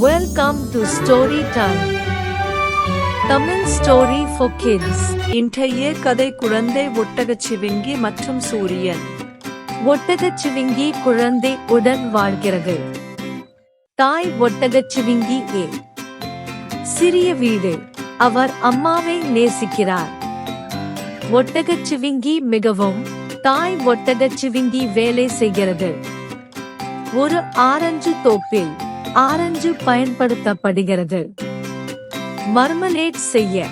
Welcome to Story Time. Tamil Story for Kids. இன்றைய கதை குழந்தை ஒட்டகச்சிவிங்கி மற்றும் சூரியன். ஒட்டகச்சிவிங்கி குழந்தை உடன் வாழ்கிறது. தாய் ஒட்டகச்சிவிங்கி சிறிய வீடு. அவர் அம்மாவை நேசிக்கிறார். ஒட்டகச்சிவிங்கி மிகவும். தாய் ஒட்டகச்சிவிங்கி வேலை செய்கிறது. ஒரு ஆரஞ்சு தோப்பில் ஆரஞ்சு பயன்படுத்தப்படுகிறது. மர்மலேட் செய்ய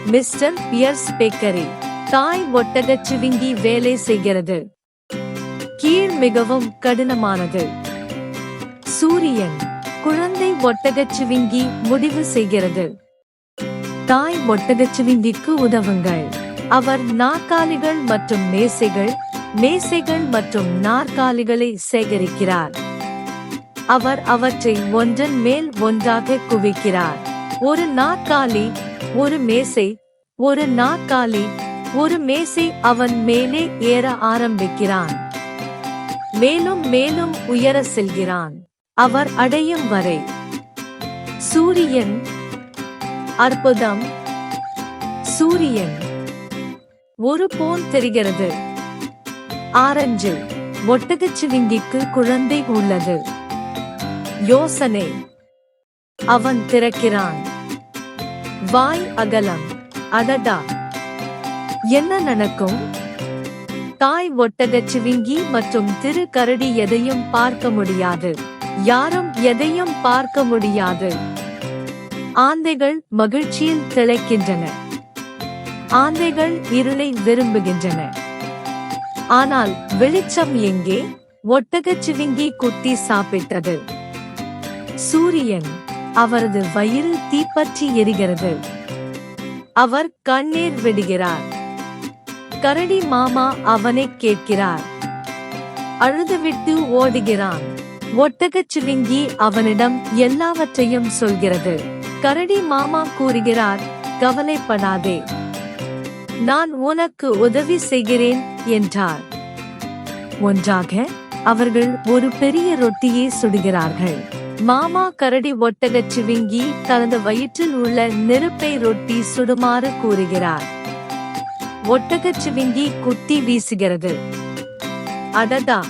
மிஸ்டர் பியர்ஸ் பேக்கரி. தாய் ஒட்டகச்சிவிங்கி வேலை செய்கிறது. கீழ் மிகவும் கடினமானது. சூரியன். குழந்தை ஒட்டகச்சிவிங்கி முடிவு செய்கிறது. தாய் ஒட்டகச்சிவிங்கிக்கு உதவுங்கள். அவர் நாற்காலிகள் மற்றும் மேசைகள் மற்றும் நாற்காலிகளை சேகரிக்கிறார். அவர் அவற்றை ஒன்றன் மேல் ஒன்றாக குவிக்கிறார். ஒரு நாற்காலி, ஒரு மேசை, ஒரு நாற்காலி, ஒரு மேசை. அவன் மேலே ஏற ஆரம்பிக்கிறான். மேலும் மேலும் உயர செல்கிறான். அவர் அடையும் வரை. சூரியன். அற்புதம். சூரியன். ஒரு போன் தெரிகிறது. ஆரஞ்சு. ஒட்டகச்சிவிங்கிக்கு குழந்தை உள்ளது. யோசனை. அவன் திறக்கிறான். வாய் அகலம். அடடா, என்ன நடக்கும்? தாய் ஒட்டகச்சிவிங்கி மற்றும் திரு கரடி எதையும் பார்க்க முடியாது. யாரும் எதையும் பார்க்க முடியாது. ஆந்தைகள் மகிழ்ச்சியில் திளைக்கின்றன. ஆந்தைகள் இருளை விரும்புகின்றன. ஆனால் வெளிச்சம் எங்கே? ஒட்டகச்சிவிங்கி குட்டி சாப்பிட்டது. சூரியன். அவரது வயிறு தீப்பற்றி எரிகிறது. அவர் கண்ணீர் விடுகிறார். கரடி மாமா அவனை கேட்கிறார். அழுதுவிட்டு ஓடுகிறான். ஒட்டகச்சிவிங்கி அவனிடம் எல்லாவற்றையும் சொல்கிறது. கரடி மாமா கூறுகிறார், கவலைப்படாதே, நான் உனக்கு உதவி செய்கிறேன் என்றார். ஒன்றாக அவர்கள் ஒரு பெரிய ரொட்டியை சுடுகிறார்கள். மாமா கரடி ஒட்டகச்சிவிங்கி தனது வயிற்றில் உள்ள நெருப்பை ரொட்டி சுடுமாறு கூறுகிறார். ஒட்டகச்சிவிங்கி குட்டி வீசுகிறது. அடடா,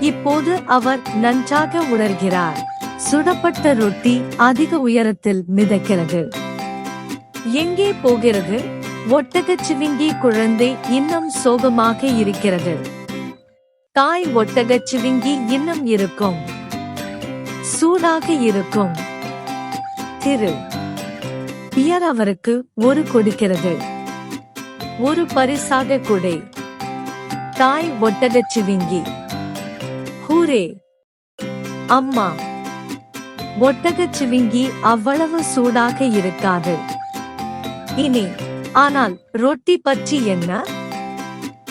இப்போது அவர் நன்றாக உணர்கிறார். சுடப்பட்ட ரொட்டி அதிக உயரத்தில் மிதக்கிறது. எங்கே போகிறது? ஒட்டகச்சிவிங்கி குழந்தை இன்னும் சோகமாக இருக்கிறது. தாய் ஒட்டகச்சிவிங்கி இன்னும் இருக்கும். சூடாக இருக்கும். திரு பியர் அவருக்கு ஒரு கொடுக்கிறது. ஒரு பரிசாக கொடை. தாய் ஒட்டகச்சிவிங்கி. ஹூரே! அம்மா. ஒட்டகச்சிவிங்கி அவ்வளவு சூடாக இருக்காது. இனி ஆனால் ரொட்டி பற்றி என்ன?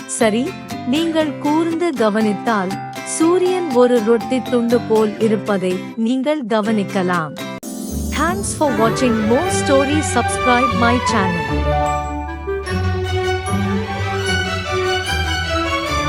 சரி, நீங்கள் கூர்ந்து கவனித்தால் சூரியன் ஒரு ரொட்டி துண்டு போல் இருப்பதை நீங்கள் கவனிக்கலாம். Thanks for watching more stories. Subscribe my channel.